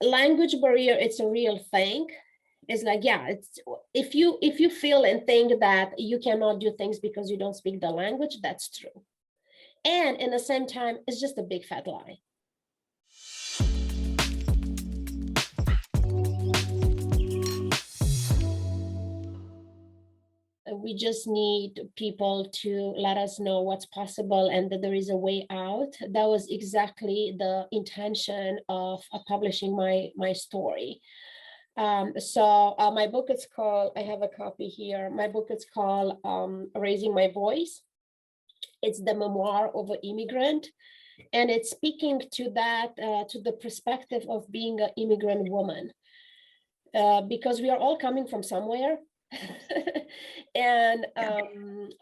language barrier, it's a real thing. It's like, yeah, it's if you feel and think that you cannot do things because you don't speak the language, that's true. And in the same time, it's just a big fat lie. We just need people to let us know what's possible and that there is a way out. That was exactly the intention of publishing my story. So my book is called, I have a copy here. My book is called Raising My Voice. It's the memoir of an immigrant. And it's speaking to that, to the perspective of being an immigrant woman. Because we are all coming from somewhere. And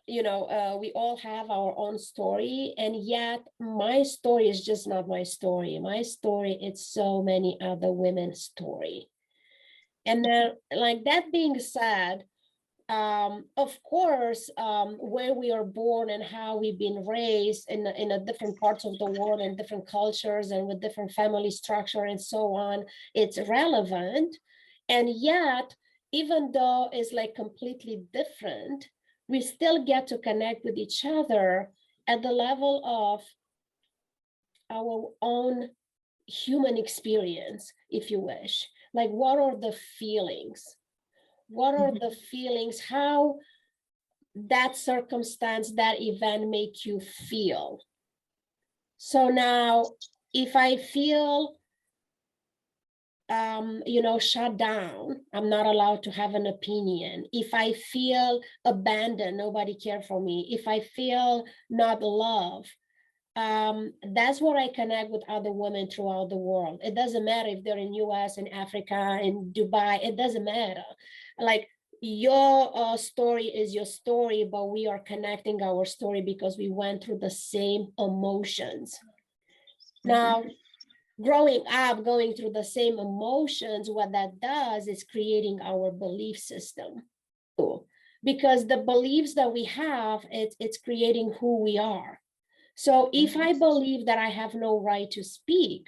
we all have our own story, and yet my story is just not my story. My story, it's so many other women's story. And then, like, that being said, of course, where we are born and how we've been raised in a different parts of the world and different cultures and with different family structure and so on, it's relevant. And yet, even though it's like completely different, we still get to connect with each other at the level of our own human experience, if you wish. Like, what are the feelings? What are the feelings? How that circumstance, that event make you feel? So now, if I feel shut down, I'm not allowed to have an opinion. If I feel abandoned, nobody cares for me. If I feel not loved, that's where I connect with other women throughout the world. It doesn't matter if they're in US, in Africa, in Dubai, it doesn't matter. Like, your story is your story, but we are connecting our story because we went through the same emotions. Now, growing up, going through the same emotions, what that does is creating our belief system. Because the beliefs that we have, it's creating who we are. So if I believe that I have no right to speak,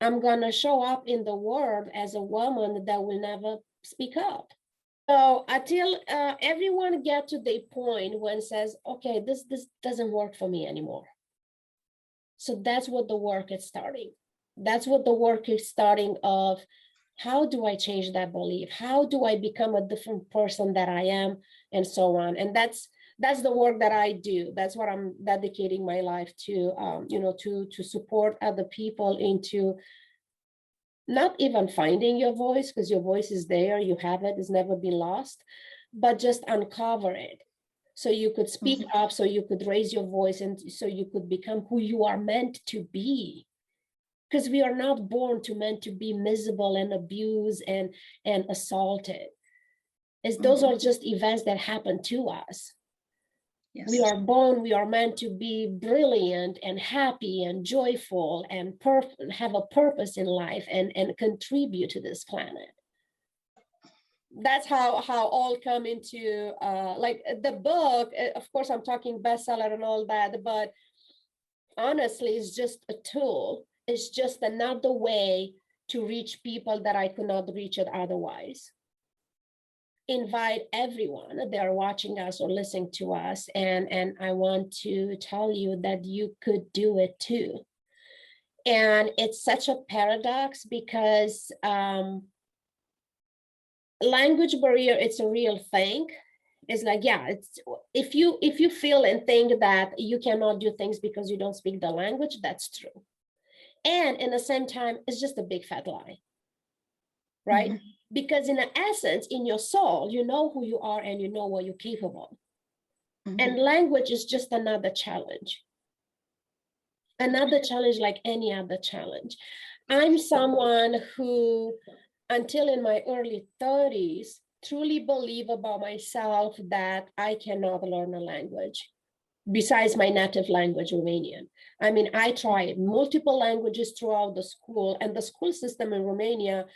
I'm gonna show up in the world as a woman that will never speak up. So until everyone get to the point when says, okay, this doesn't work for me anymore. So that's what the work is starting. That's what the work is starting of, how do I change that belief? How do I become a different person that I am, and so on. And that's the work that I do. That's what I'm dedicating my life to, to support other people into not even finding your voice, because your voice is there, you have it, it's never been lost, but just uncover it. So you could speak up, so you could raise your voice, and so you could become who you are meant to be. Because we are not born meant to be miserable and abused and assaulted. Those are just events that happen to us. Yes. We are born, we are meant to be brilliant and happy and joyful and have a purpose in life and contribute to this planet. That's how all come into like the book. Of course, I'm talking bestseller and all that, but honestly, it's just a tool. It's just another way to reach people that I could not reach it otherwise. Invite everyone that are watching us or listening to us, and I want to tell you that you could do it too. And it's such a paradox because language barrier, it's a real thing. It's like, yeah, it's if you feel and think that you cannot do things because you don't speak the language, that's true. And in the same time, it's just a big fat lie, right? Because in essence, in your soul, you know who you are and you know what you're capable. And language is just another challenge. Another challenge like any other challenge. I'm someone who, until in my early 30s, truly believe about myself that I cannot learn a language besides my native language, Romanian. I mean, I tried multiple languages throughout the school, and the school system in Romania,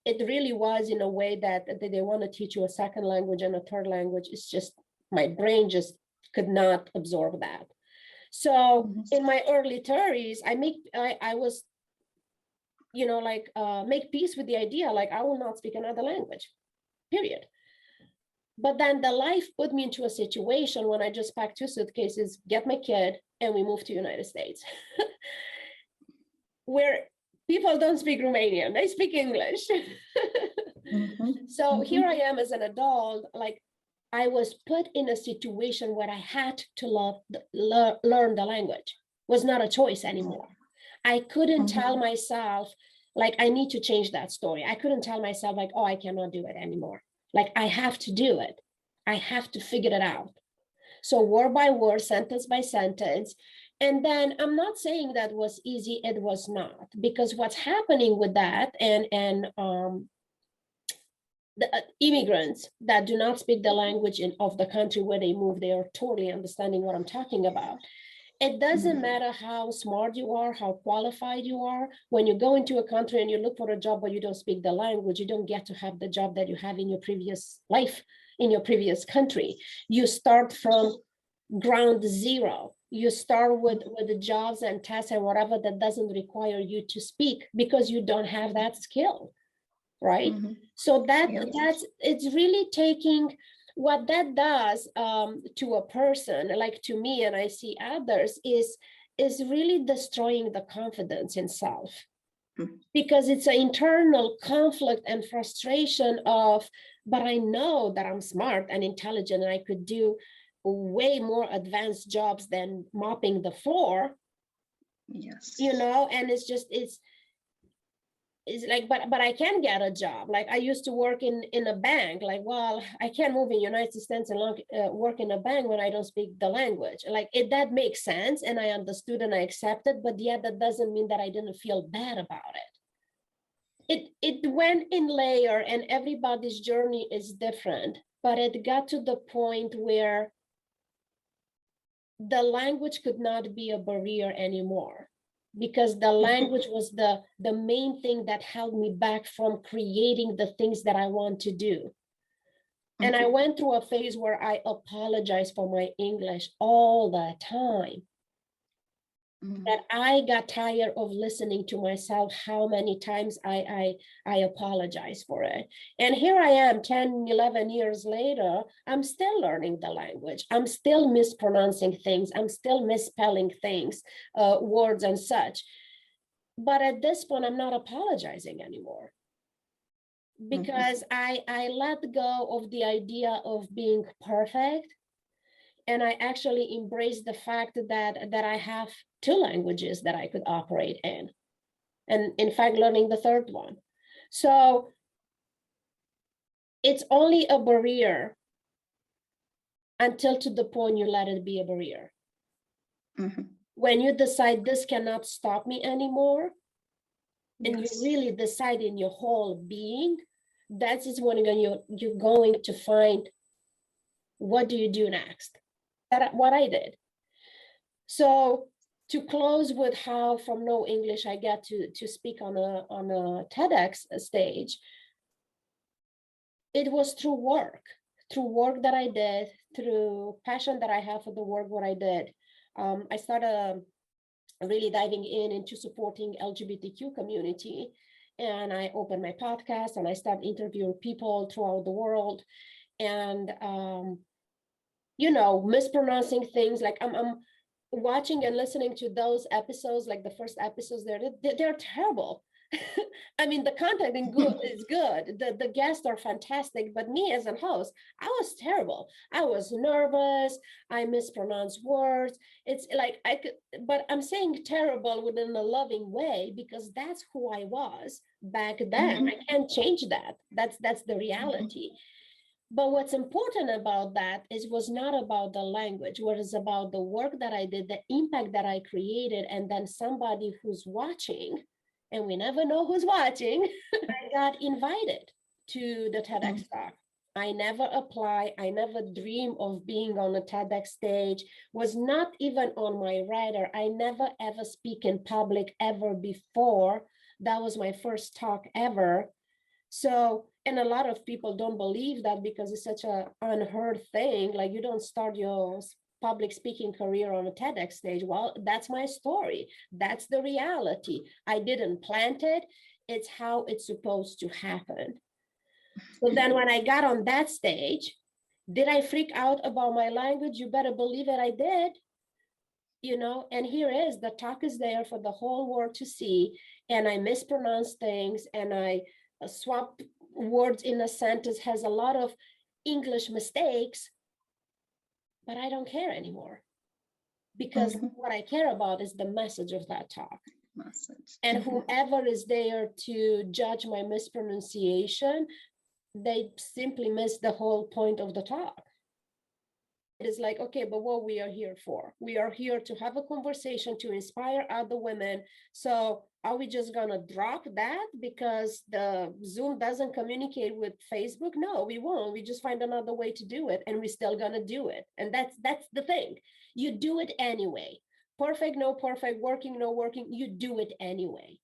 it really was in a way that they want to teach you a second language and a third language. It's just, my brain just could not absorb that. So in my early 30s, I was make peace with the idea, like, I will not speak another language, period. But then the life put me into a situation when I just packed 2 suitcases, get my kid, and we moved to United States, where people don't speak Romanian, they speak English. So here I am as an adult, like, I was put in a situation where I had to learn the language. It was not a choice anymore. I couldn't tell myself, like, I need to change that story. I couldn't tell myself, like, oh, I cannot do it anymore. Like, I have to do it. I have to figure it out. So word by word, sentence by sentence. And then I'm not saying that was easy. It was not, because what's happening with that, and the immigrants that do not speak the language of the country where they move, they are totally understanding what I'm talking about. It doesn't matter how smart you are, how qualified you are. When you go into a country and you look for a job, but you don't speak the language, you don't get to have the job that you have in your previous life, in your previous country. You start from ground zero. You start with the jobs and tests and whatever that doesn't require you to speak, because you don't have that skill, right? So that's it's really taking what that does to a person, like to me, and I see others, is really destroying the confidence in self, because it's an internal conflict and frustration of, but I know that I'm smart and intelligent and I could do way more advanced jobs than mopping the floor. Yes. And it's like, but I can get a job. Like, I used to work in a bank. Like, well, I can't move in United States and work in a bank when I don't speak the language. Like, that makes sense, and I understood and I accepted, but yet that doesn't mean that I didn't feel bad about it. It went in layer, and everybody's journey is different, but it got to the point where the language could not be a barrier anymore, because the language was the main thing that held me back from creating the things that I want to do. And I went through a phase where I apologized for my English all the time. That I got tired of listening to myself, how many times I apologize for it. And here I am 10, 11 years later, I'm still learning the language. I'm still mispronouncing things. I'm still misspelling things, words and such. But at this point, I'm not apologizing anymore, because I let go of the idea of being perfect. And I actually embrace the fact that I have 2 languages that I could operate in. And in fact, learning the 3rd one. So it's only a barrier until to the point you let it be a barrier. When you decide this cannot stop me anymore, and you really decide in your whole being, that is when you're going to find, what do you do next? That's what I did. So to close with how from no English I get to speak on a TEDx stage, it was through work that I did, through passion that I have for the work what I did. I started really diving into supporting LGBTQ community, and I opened my podcast and I started interviewing people throughout the world, and mispronouncing things. Like, I'm watching and listening to those episodes, like the first episodes, they're terrible. I mean, the content is good. The guests are fantastic, but me as a host, I was terrible. I was nervous. I mispronounced words. It's like I could, but I'm saying terrible within a loving way, because that's who I was back then. I can't change that. That's the reality. But what's important about that was not about the language, what is about the work that I did, the impact that I created, and then somebody who's watching, and we never know who's watching. I got invited to the TEDx talk. I never apply. I never dream of being on a TEDx stage, was not even on my radar. I never ever speak in public ever before. That was my first talk ever. So, and a lot of people don't believe that, because it's such an unheard thing. Like, you don't start your public speaking career on a TEDx stage. Well, that's my story. That's the reality. I didn't plant it. It's how it's supposed to happen. So then when I got on that stage, did I freak out about my language? You better believe it, I did. You know, and here is the talk is there for the whole world to see, and I mispronounce things, and I swap words in a sentence, has a lot of English mistakes, but I don't care anymore, because Mhm. what I care about is the message of that talk. Message. And Mhm. whoever is there to judge my mispronunciation, they simply miss the whole point of the talk. It is like, okay, but what we are here for? We are here to have a conversation to inspire other women. So are we just gonna drop that because the Zoom doesn't communicate with Facebook? No, we won't. We just find another way to do it, and we're still gonna do it. And that's the thing. You do it anyway. Perfect, no perfect, working, no working, you do it anyway.